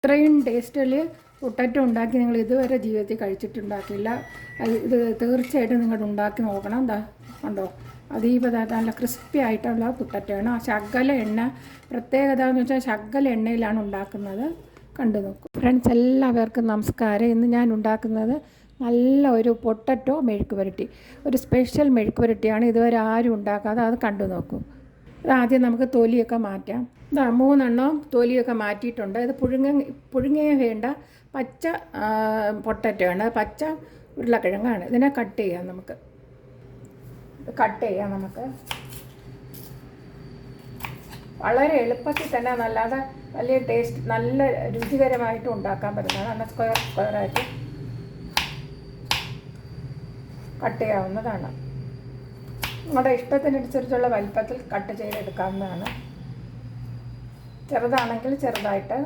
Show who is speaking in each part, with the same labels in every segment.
Speaker 1: ഇത്രയും ടേസ്റ്റിൽ പൊട്ടറ്റോ ഉണ്ടാക്കി നിങ്ങൾ ഇതുവരെ ജീവിതത്തിൽ കഴിച്ചിട്ടുണ്ടാക്കില്ല. ഇത് തീർച്ചയായിട്ടും നിങ്ങൾ ഉണ്ടാക്കി നോക്കണം. എന്താ കണ്ടോ, അതീവ നല്ല ക്രിസ്പി ആയിട്ടുള്ള പൊട്ടറ്റോയാണ്. ആ ശകല എണ്ണ പ്രത്യേകത എന്ന് വെച്ചാൽ ശകല എണ്ണയിലാണ് ഉണ്ടാക്കുന്നത്. കണ്ടു നോക്കും ഫ്രണ്ട്സ്. എല്ലാവർക്കും നമസ്കാരം. ഇന്ന് ഞാൻ ഉണ്ടാക്കുന്നത് നല്ല ഒരു പൊട്ടറ്റോ മെഴുക്ക് പുരട്ടി, ഒരു സ്പെഷ്യൽ മെഴുക്ക് പുരട്ടിയാണ്. ഇതുവരെ ആരും ഉണ്ടാക്കാതെ. അത് കണ്ടു നോക്കൂ. ആദ്യം നമുക്ക് തൊലിയൊക്കെ മാറ്റാം. 3 തൊലിയൊക്കെ മാറ്റിയിട്ടുണ്ട്. ഇത് പുഴുങ്ങേ വേണ്ട പച്ച പൊട്ടറ്റോ ആണ്, പച്ച ഉരുളക്കിഴങ്ങാണ്. ഇതിനെ കട്ട് ചെയ്യാം. നമുക്ക് വളരെ എളുപ്പത്തിൽ തന്നെ നല്ലാതെ വലിയ ടേസ്റ്റ്, നല്ല രുചികരമായിട്ട് ഉണ്ടാക്കാൻ പറ്റുന്നതാണ്. സ്ക്വയറായിട്ട് കട്ട് ചെയ്യാവുന്നതാണ്. നമ്മുടെ ഇഷ്ടത്തിനനുസരിച്ചുള്ള വലിപ്പത്തിൽ കട്ട് ചെയ്തെടുക്കാവുന്നതാണ്. ചെറുതാണെങ്കിൽ ചെറുതായിട്ട്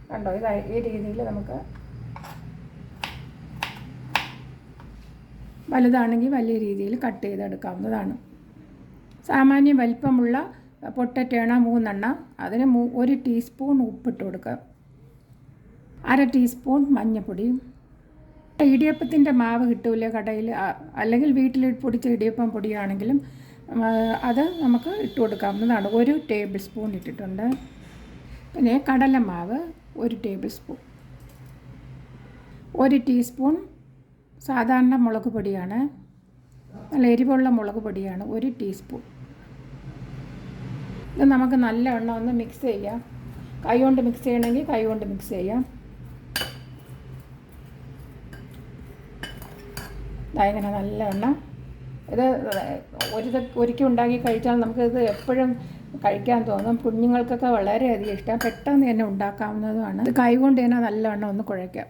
Speaker 1: കണ്ടോ, ഈ രീതിയിൽ നമുക്ക്, വലുതാണെങ്കിൽ വലിയ രീതിയിൽ കട്ട് ചെയ്തെടുക്കാവുന്നതാണ്. സാമാന്യ വലിപ്പമുള്ള പൊട്ടറ്റോണ 3. അതിന് 1 ടീസ്പൂൺ ഉപ്പിട്ട് കൊടുക്കുക, 1/2 ടീസ്പൂൺ മഞ്ഞൾപ്പൊടി. ഇടിയപ്പത്തിൻ്റെ മാവ് കിട്ടൂലേ കടയിൽ, അല്ലെങ്കിൽ വീട്ടിൽ പൊടിച്ച ഇടിയപ്പം പൊടിയാണെങ്കിലും അത് നമുക്ക് ഇട്ട് കൊടുക്കാവുന്നതാണ്. 1 ടേബിൾ സ്പൂൺ ഇട്ടിട്ടുണ്ട്. പിന്നെ കടലമാവ് 1 ടേബിൾ സ്പൂൺ, 1 ടീസ്പൂൺ സാധാരണ മുളക് പൊടിയാണ്, നല്ല എരിവുള്ള മുളക് പൊടിയാണ്, 1 ടീസ്പൂൺ. ഇത് നമുക്ക് നല്ലവണ്ണം ഒന്ന് മിക്സ് ചെയ്യാം. കൈ കൊണ്ട് മിക്സ് ചെയ്യണമെങ്കിൽ കൈ കൊണ്ട് മിക്സ് ചെയ്യാം. ഇങ്ങനെ നല്ലവണ്ണം ഇത് ഒരിക്കൽ ഉണ്ടാക്കി കഴിച്ചാൽ നമുക്കിത് എപ്പോഴും കഴിക്കാൻ തോന്നും. കുഞ്ഞുങ്ങൾക്കൊക്കെ വളരെയധികം ഇഷ്ടം, പെട്ടെന്ന് തന്നെ ഉണ്ടാക്കാവുന്നതുമാണ്. ഇത് കൈ കൊണ്ട് തന്നെ നല്ലവണ്ണം ഒന്ന് കുഴയ്ക്കാം.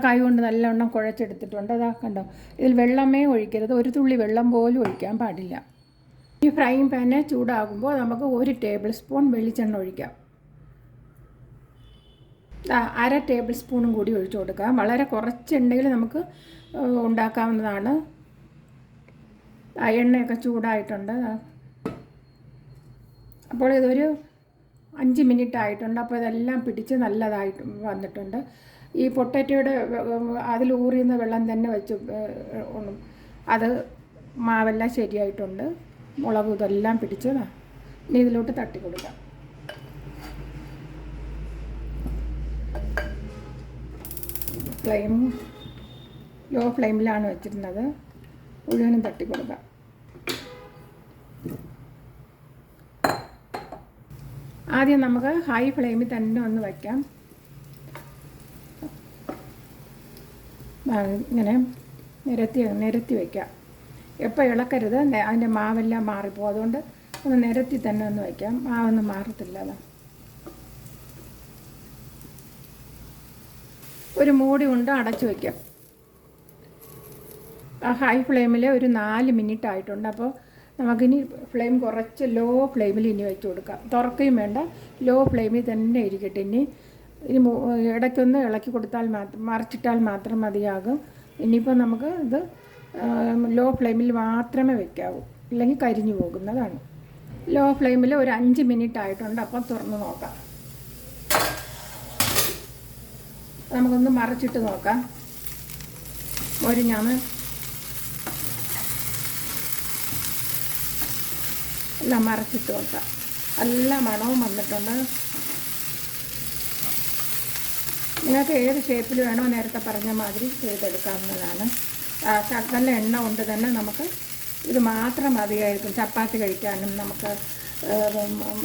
Speaker 1: കൈ കൊണ്ട് നല്ലവണ്ണം കുഴച്ചെടുത്തിട്ടുണ്ട്. കണ്ടോ, ഇതിൽ വെള്ളമേ ഒഴിക്കരുത്, ഒരു തുള്ളി വെള്ളം പോലും ഒഴിക്കാൻ പാടില്ല. ഈ ഫ്രൈയിങ് പാന് ചൂടാകുമ്പോൾ നമുക്ക് 1 ടേബിൾ സ്പൂൺ വെളിച്ചെണ്ണ ഒഴിക്കാം. 1/2 ടേബിൾ സ്പൂണും കൂടി ഒഴിച്ചു കൊടുക്കാം. വളരെ കുറച്ച് എണ്ണയിൽ നമുക്ക് ഉണ്ടാക്കാവുന്നതാണ്. എണ്ണയൊക്കെ ചൂടായിട്ടുണ്ട്. അപ്പോൾ ഇതൊരു 5 മിനിറ്റ് ആയിട്ടുണ്ട്. അപ്പോൾ ഇതെല്ലാം പിടിച്ച് നല്ലതായിട്ട് വന്നിട്ടുണ്ട്. ഈ പൊട്ടറ്റോയുടെ അതിൽ ഊറിയുന്ന വെള്ളം തന്നെ വെച്ച് അത് മാവെല്ലാം ശരിയായിട്ടുണ്ട്. മുളക് ഇതെല്ലാം പിടിച്ചതാണ്. ഇനി ഇതിലോട്ട് തട്ടി കൊടുക്കാം. ലോ ഫ്ലെയിമിലാണ് വെച്ചിരുന്നത്. മുഴുവനും തട്ടി കൊടുക്കാം. ആദ്യം നമുക്ക് ഹൈ ഫ്ലെയിമിൽ തന്നെ ഒന്ന് വയ്ക്കാം. ഇങ്ങനെ നിരത്തി വയ്ക്കാം. എപ്പോൾ ഇളക്കരുത്, അതിൻ്റെ മാവെല്ലാം മാറിപ്പോകും. അതുകൊണ്ട് ഒന്ന് നിരത്തി തന്നെ ഒന്ന് വയ്ക്കാം. മാവൊന്നും മാറത്തില്ല. ഒരു മൂടി കൊണ്ട് അടച്ചു വയ്ക്കാം. ഹൈ ഫ്ലെയിമിൽ ഒരു 4 മിനിറ്റ് ആയിട്ടുണ്ട്. അപ്പോൾ നമുക്കിനി ഫ്ലെയിം കുറച്ച് ലോ ഫ്ലെയിമിൽ ഇനി വെച്ച് കൊടുക്കാം. തുറക്കുകയും വേണ്ട, ലോ ഫ്ലെയിമിൽ തന്നെ ഇരിക്കട്ടെ. ഇനി ഇടയ്ക്കൊന്ന് ഇളക്കി കൊടുത്താൽ മറിച്ചിട്ടാൽ മാത്രം മതിയാകും. ഇനിയിപ്പോൾ നമുക്ക് ഇത് ലോ ഫ്ലെയിമിൽ മാത്രമേ വയ്ക്കാവൂ, ഇല്ലെങ്കിൽ കരിഞ്ഞു പോകുന്നതാണ്. ലോ ഫ്ലെയിമിൽ ഒരു 5 മിനിറ്റ് ആയിട്ടുണ്ട്. അപ്പം തുറന്ന് നോക്കാം. നമുക്കൊന്ന് മറിച്ചിട്ട് നോക്കാം. ഞാൻ എല്ലാം മറിച്ചിട്ട് നോക്കാം. നല്ല മണവും വന്നിട്ടുണ്ട്. നിങ്ങൾക്ക് ഏത് ഷേപ്പിൽ വേണോ നേരത്തെ പറഞ്ഞ മാതിരി ചെയ്തെടുക്കാവുന്നതാണ്. ശകല എണ്ണ കൊണ്ട് തന്നെ നമുക്ക് ഇത് മാത്രം മതിയായിരിക്കും. ചപ്പാത്തി കഴിക്കാനും നമുക്ക്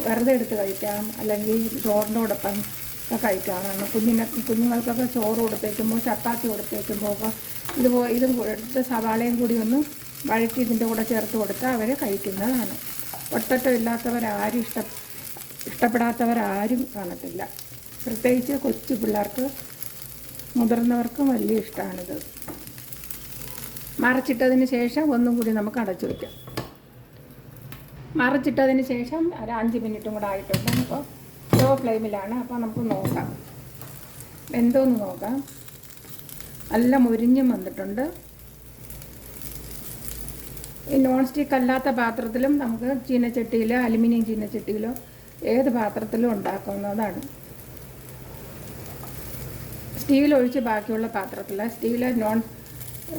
Speaker 1: വെറുതെ എടുത്ത് കഴിക്കാം, അല്ലെങ്കിൽ ചോറിനോടൊപ്പം ഒക്കെ കഴിക്കാനാണ്. കുഞ്ഞുങ്ങൾക്കൊക്കെ ചോറ് കൊടുത്തേക്കുമ്പോൾ, ചപ്പാത്തി കൊടുത്തേക്കുമ്പോൾ ഇത് എടുത്ത് സവാളയും കൂടി ഒന്ന് വഴറ്റി ഇതിൻ്റെ കൂടെ ചേർത്ത് കൊടുത്താൽ അവർ കഴിക്കുന്നതാണ്. പൊട്ടറ്റോ ഇല്ലാത്തവരാരും ഇഷ്ടപ്പെടാത്തവരാരും കാണത്തില്ല. പ്രത്യേകിച്ച് കൊച്ചു പിള്ളേർക്ക്, മുതിർന്നവർക്കും വലിയ ഇഷ്ടമാണിത്. മറിച്ചിട്ടതിന് ശേഷം ഒന്നും കൂടി നമുക്ക് അടച്ചു വയ്ക്കാം. മറിച്ചിട്ടതിന് ശേഷം ഒരു 5 മിനിറ്റും കൂടെ ആയിട്ടുണ്ട്. അപ്പോൾ ലോ ഫ്ലെയിമിലാണ്. അപ്പോൾ നമുക്ക് നോക്കാം, എന്തോന്ന് നോക്കാം. നല്ല മുരിഞ്ഞും വന്നിട്ടുണ്ട്. ഈ നോൺ സ്റ്റിക്ക് അല്ലാത്ത പാത്രത്തിലും നമുക്ക് ചീനച്ചട്ടിയിലോ അലുമിനിയം ചീനച്ചട്ടിയിലോ ഏത് പാത്രത്തിലും ഉണ്ടാക്കുന്നതാണ്. സ്റ്റീൽ ഒഴിച്ച് ബാക്കിയുള്ള പാത്രത്തിൽ, സ്റ്റീൽ നോൺ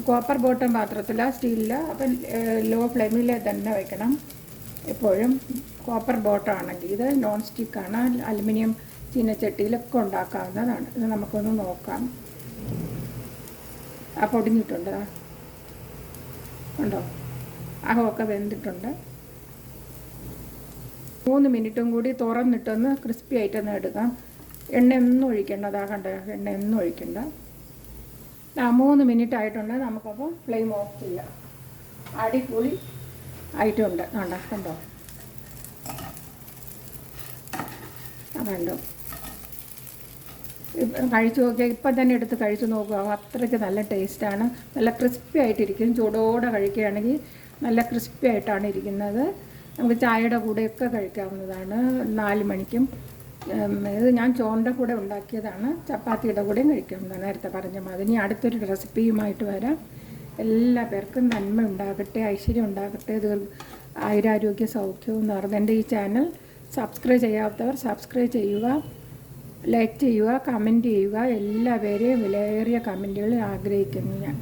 Speaker 1: കോപ്പർ ബോട്ടം പാത്രത്തിൽ, സ്റ്റീലിൽ. അപ്പം ലോ ഫ്ലെയിമിൽ തന്നെ വയ്ക്കണം എപ്പോഴും. കോപ്പർ ബോട്ടം ആണെങ്കിൽ, ഇത് നോൺ സ്റ്റിക്കാണ്, അലുമിനിയം ചീനച്ചട്ടിയിലൊക്കെ ഉണ്ടാക്കാവുന്നതാണ്. ഇത് നമുക്കൊന്ന് നോക്കാം. പൊടിഞ്ഞിട്ടുണ്ട് ഉണ്ടോ, അകമൊക്കെ വെന്തിട്ടുണ്ട്. 3 മിനിറ്റും കൂടി തുറന്നിട്ടൊന്ന് ക്രിസ്പി ആയിട്ടൊന്ന് എടുക്കാം. എണ്ണയൊന്നും ഒഴിക്കേണ്ട, കണ്ടോ, എണ്ണയൊന്നും ഒഴിക്കണ്ട. 3 മിനിറ്റ് ആയിട്ടുണ്ട്. നമുക്കപ്പോൾ ഫ്ലെയിം ഓഫ് ചെയ്യാം. അടിപൊളി ആയിട്ടുണ്ട്. കണ്ടോ കണ്ടോ, കഴിച്ചു നോക്കിയാൽ ഇപ്പം തന്നെ എടുത്ത് കഴിച്ചു നോക്കുക. അത്രയ്ക്ക് നല്ല ടേസ്റ്റാണ്. നല്ല ക്രിസ്പി ആയിട്ടിരിക്കും. ചൂടോടെ കഴിക്കുകയാണെങ്കിൽ നല്ല ക്രിസ്പി ആയിട്ടാണ് ഇരിക്കുന്നത്. നമുക്ക് ചായയുടെ കൂടെയൊക്കെ കഴിക്കാവുന്നതാണ്. 4 മണിക്കും. ഇത് ഞാൻ ചോറിൻ്റെ കൂടെ ഉണ്ടാക്കിയതാണ്, ചപ്പാത്തിയുടെ കൂടെയും കഴിക്കാവുന്നതാണ്. നേരത്തെ പറഞ്ഞ മാതിരി. ഇനി അടുത്തൊരു റെസിപ്പിയുമായിട്ട് വരാം. എല്ലാ പേർക്കും നന്മ ഉണ്ടാകട്ടെ, ഐശ്വര്യം ഉണ്ടാകട്ടെ, ആയുരാരോഗ്യ സൗഖ്യവും നിറഞ്ഞ എൻ്റെ ഈ ചാനൽ സബ്സ്ക്രൈബ് ചെയ്യാത്തവർ സബ്സ്ക്രൈബ് ചെയ്യുക, ലൈക്ക് ചെയ്യുക, കമൻറ്റ് ചെയ്യുക. എല്ലാവരെയും വിലയേറിയ കമൻറ്റുകൾ ആഗ്രഹിക്കുന്നു ഞാൻ.